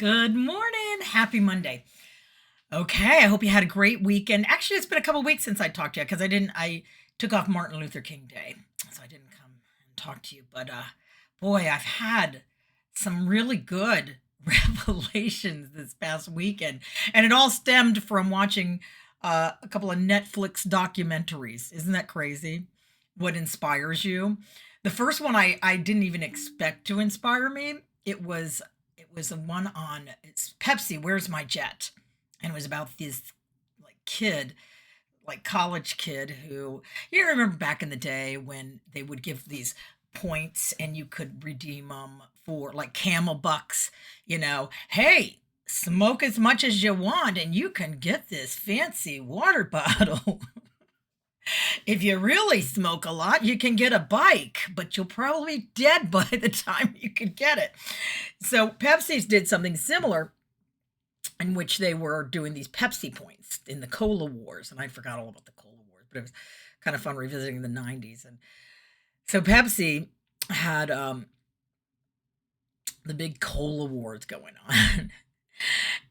Good morning. Happy Monday. Okay, I hope you had a great weekend. Actually, it's been a couple weeks since I talked to you because I took off Martin Luther King Day. So I didn't come and talk to you, but boy, I've had some really good revelations this past weekend, and it all stemmed from watching a couple of Netflix documentaries. Isn't that crazy? What inspires you? The first one I didn't even expect to inspire me. It was the one on it's Pepsi, Where's My Jet? And it was about this like kid, like college kid who remember back in the day when they would give these points and you could redeem them for like camel bucks, hey, smoke as much as you want and you can get this fancy water bottle. If you really smoke a lot, you can get a bike, but you'll probably be dead by the time you can get it. So Pepsi's did something similar in which they were doing these Pepsi points in the Cola Wars, and I forgot all about the Cola Wars, but it was kind of fun revisiting the '90s. And so Pepsi had the big Cola Wars going on.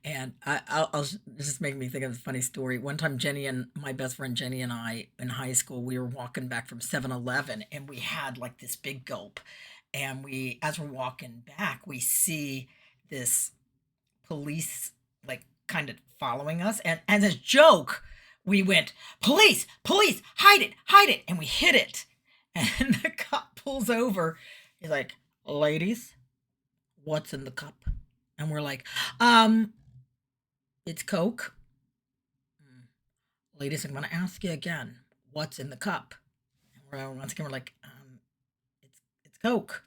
And I'll just make me think of a funny story. One time, my best friend Jenny and I in high school, we were walking back from 7-Eleven and we had like this big gulp. And as we're walking back, we see this police like kind of following us. And as a joke, we went, police, police, hide it. And we hit it. And the cop pulls over. He's like, ladies, what's in the cup? And we're like, it's Coke. "Mm, ladies, I'm going to ask you again, what's in the cup?" And once again, we're like, it's Coke.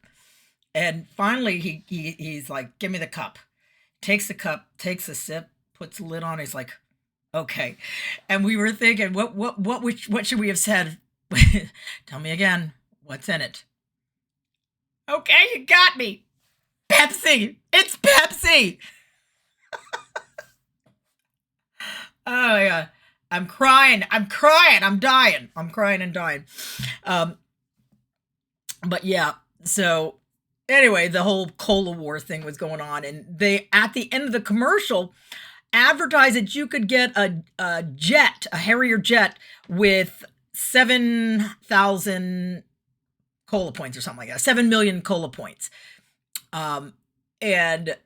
And finally, he's like, give me the cup. Takes the cup, takes a sip, puts the lid on. He's like, okay. And we were thinking, what should we have said? Tell me again, what's in it? Okay, you got me. Pepsi. It's Pepsi. Oh yeah. I'm crying. I'm crying. I'm dying. I'm crying and dying. Um, but yeah, so anyway, the whole Cola War thing was going on, and they at the end of the commercial advertised that you could get a jet, a Harrier jet with 7,000 cola points or something like that, 7 million cola points. Um, and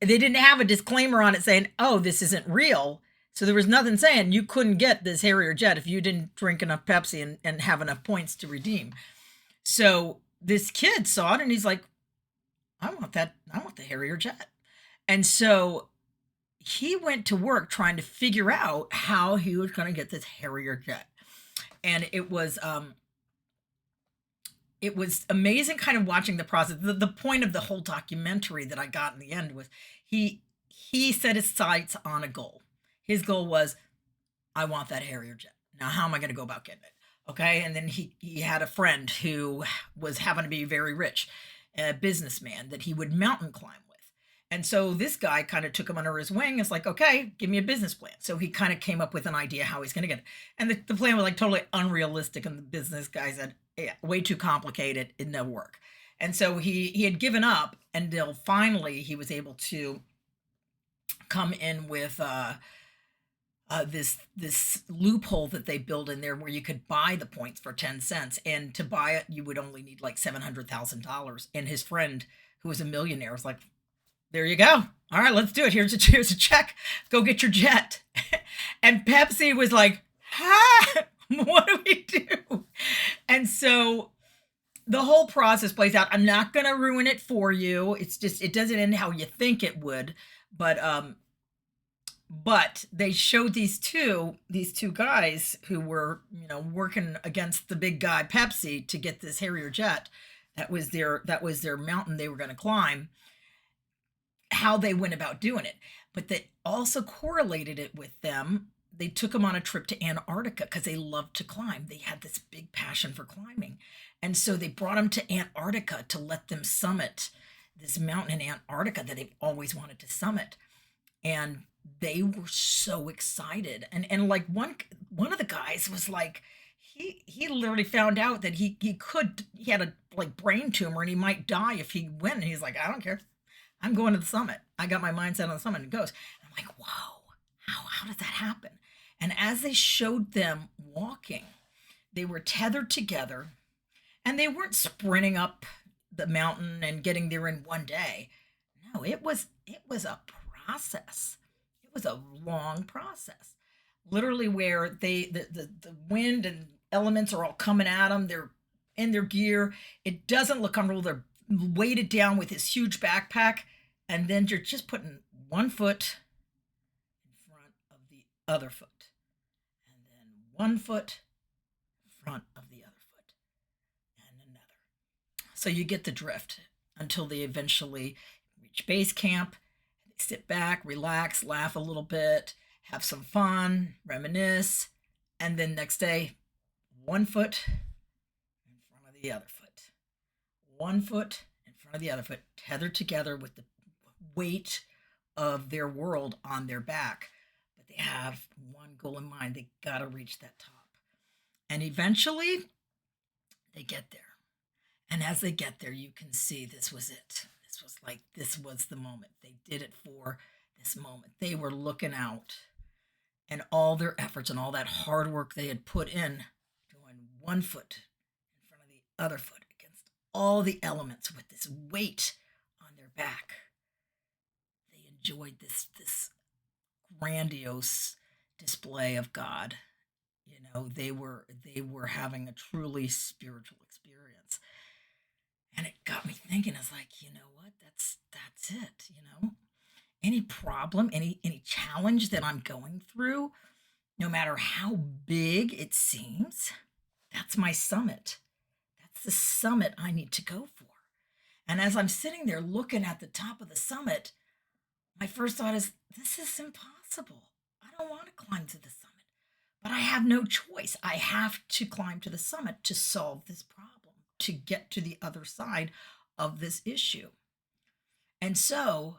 they didn't have a disclaimer on it saying, "Oh, this isn't real." So there was nothing saying you couldn't get this Harrier jet if you didn't drink enough Pepsi and have enough points to redeem. So this kid saw it and he's like, I want that. I want the Harrier jet. And so he went to work trying to figure out how he was going to get this Harrier jet. And it was amazing kind of watching the process. The point of the whole documentary that I got in the end was he set his sights on a goal. His goal was, I want that Harrier jet. Now, how am I going to go about getting it? Okay. And then he had a friend who was happened to be very rich, a businessman that he would mountain climb with. And so this guy kind of took him under his wing. It's like, okay, give me a business plan. So he kind of came up with an idea how he's going to get it. And the plan was like totally unrealistic. And the business guy said, yeah, way too complicated. It never work. And so he had given up until finally he was able to come in with this loophole that they built in there where you could buy the points for 10 cents, and to buy it you would only need like $700,000. And his friend, who was a millionaire, was like, there you go, all right, let's do it. Here's a check, go get your jet. And Pepsi was like, huh? What do we do? And so the whole process plays out. I'm not going to ruin it for you. It's just, it doesn't end how you think it would. But they showed these two guys who were, working against the big guy Pepsi to get this Harrier jet. That was their mountain they were going to climb, how they went about doing it. But they also correlated it with them. They took them on a trip to Antarctica because they loved to climb. They had this big passion for climbing. And so they brought them to Antarctica to let them summit this mountain in Antarctica that they've always wanted to summit. And they were so excited. And like one of the guys was like, he literally found out that he had a like brain tumor and he might die if he went. And he's like, I don't care. I'm going to the summit. I got my mindset on the summit and it goes. And I'm like, whoa, how did that happen? And as they showed them walking, they were tethered together and they weren't sprinting up the mountain and getting there in one day. No, it was a process. It was a long process. Literally where the wind and elements are all coming at them. They're in their gear. It doesn't look comfortable. They're weighted down with this huge backpack, and then you're just putting one foot in front of the other foot, and then one foot in front of the other foot, and another. So you get the drift until they eventually reach base camp. They sit back, relax, laugh a little bit, have some fun, reminisce, and then next day, one foot in front of the other foot, one foot in front of the other foot, tethered together with the weight of their world on their back. But they have one goal in mind. They got to reach that top. And eventually, they get there. And as they get there, you can see this was it. This was the moment. They did it for this moment. They were looking out, and all their efforts and all that hard work they had put in, going one foot in front of the other foot against all the elements with this weight on their back. They enjoyed this grandiose display of God. They were having a truly spiritual experience. And it got me thinking, it's like, you know what? That's it. Any problem, any challenge that I'm going through, no matter how big it seems, that's my summit. That's the summit I need to go for. And as I'm sitting there looking at the top of the summit, my first thought is, this is impossible. I don't want to climb to the summit. But I have no choice. I have to climb to the summit to solve this problem, to get to the other side of this issue. And so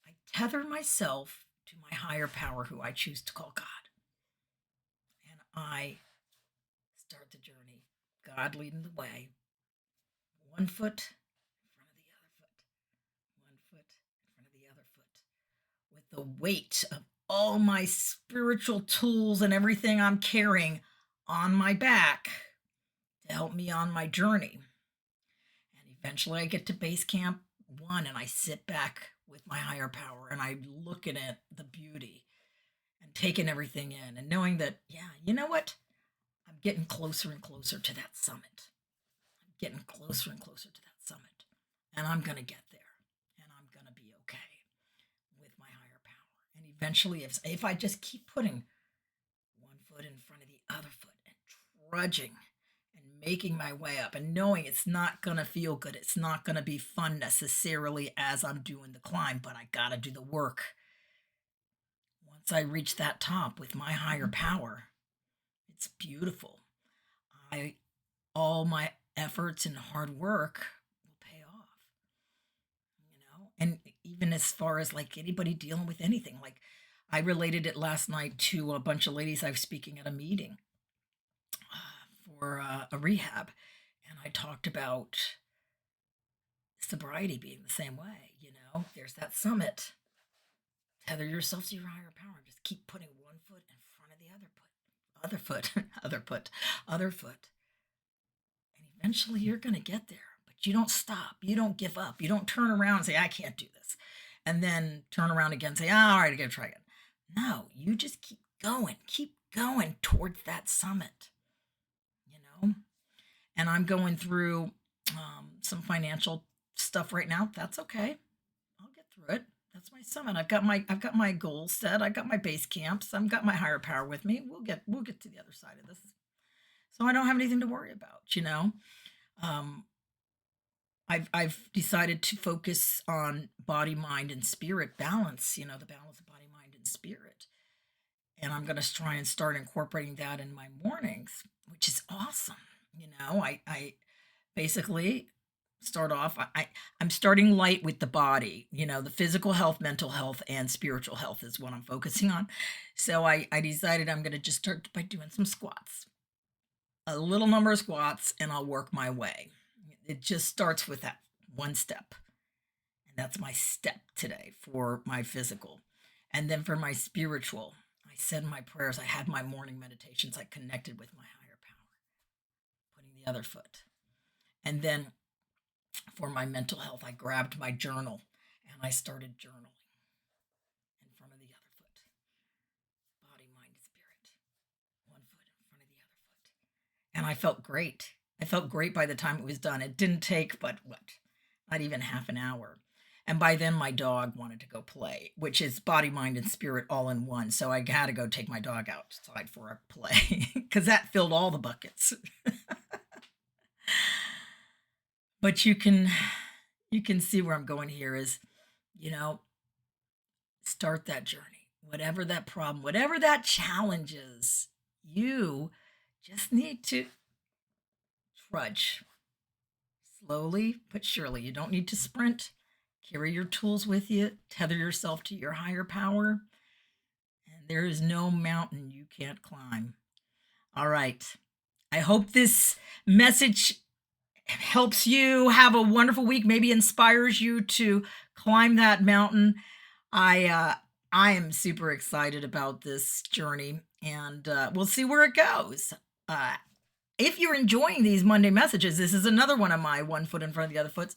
I tether myself to my higher power, who I choose to call God. And I start the journey, God leading the way, one foot in front of the other foot, one foot in front of the other foot, with the weight of all my spiritual tools and everything I'm carrying on my back to help me on my journey. And eventually I get to base camp 1 and I sit back with my higher power and I looking at the beauty and taking everything in and knowing that, yeah, you know what? I'm getting closer and closer to that summit. I'm getting closer and closer to that summit. And I'm going to get there. And I'm going to be okay with my higher power. And eventually, if I just keep putting one foot in front of the other foot and trudging and making my way up and knowing it's not going to feel good, it's not going to be fun necessarily as I'm doing the climb, but I got to do the work. Once I reach that top with my higher power, it's beautiful. All my efforts and hard work will pay off. And even as far as like anybody dealing with anything, like I related it last night to a bunch of ladies I was speaking at a meeting for a rehab, and I talked about sobriety being the same way. There's that summit. Tether yourself to your higher power. Just keep putting one foot in front of the other foot, other foot. And eventually you're going to get there, but you don't stop. You don't give up. You don't turn around and say, I can't do this. And then turn around again and say, all right, I got to try again. No, you just keep going towards that summit, And I'm going through some financial stuff right now. That's okay. I'll get through it. That's my summit. I've got my goals set. I've got my base camps. I've got my higher power with me. We'll get to the other side of this. So I don't have anything to worry about, I've decided to focus on body, mind, and spirit balance, the balance of body, mind, and spirit. And I'm going to try and start incorporating that in my mornings, which is awesome. I basically start off, I'm starting light with the body, the physical health, mental health, and spiritual health is what I'm focusing on. So I decided I'm going to just start by doing some squats, a little number of squats, and I'll work my way. It just starts with that one step. And And that's my step today for my physical. And then for my spiritual, I said my prayers. I had my morning meditations. I connected with my higher power, putting the other foot. And then for my mental health, I grabbed my journal and I started journaling in front of the other foot. Body, mind, spirit. One foot in front of the other foot. And I felt great. I felt great by the time it was done. It didn't take but what? Not even half an hour. And by then my dog wanted to go play, which is body, mind, and spirit all in one. So I had to go take my dog outside for a play because that filled all the buckets. But you can see where I'm going here is, start that journey. Whatever that problem, whatever that challenge is, you just need to trudge slowly but surely. You don't need to sprint. Carry your tools with you. Tether yourself to your higher power. And there is no mountain you can't climb. All right. I hope this message helps you have a wonderful week, maybe inspires you to climb that mountain. I am super excited about this journey, and we'll see where it goes. If you're enjoying these Monday messages, this is another one of my one foot in front of the other foot.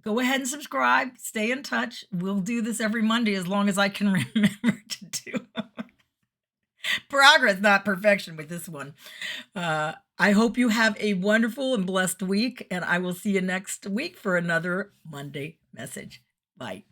Go ahead and subscribe. Stay in touch. We'll do this every Monday as long as I can remember to do progress, not perfection with this one. I hope you have a wonderful and blessed week, and I will see you next week for another Monday message. Bye.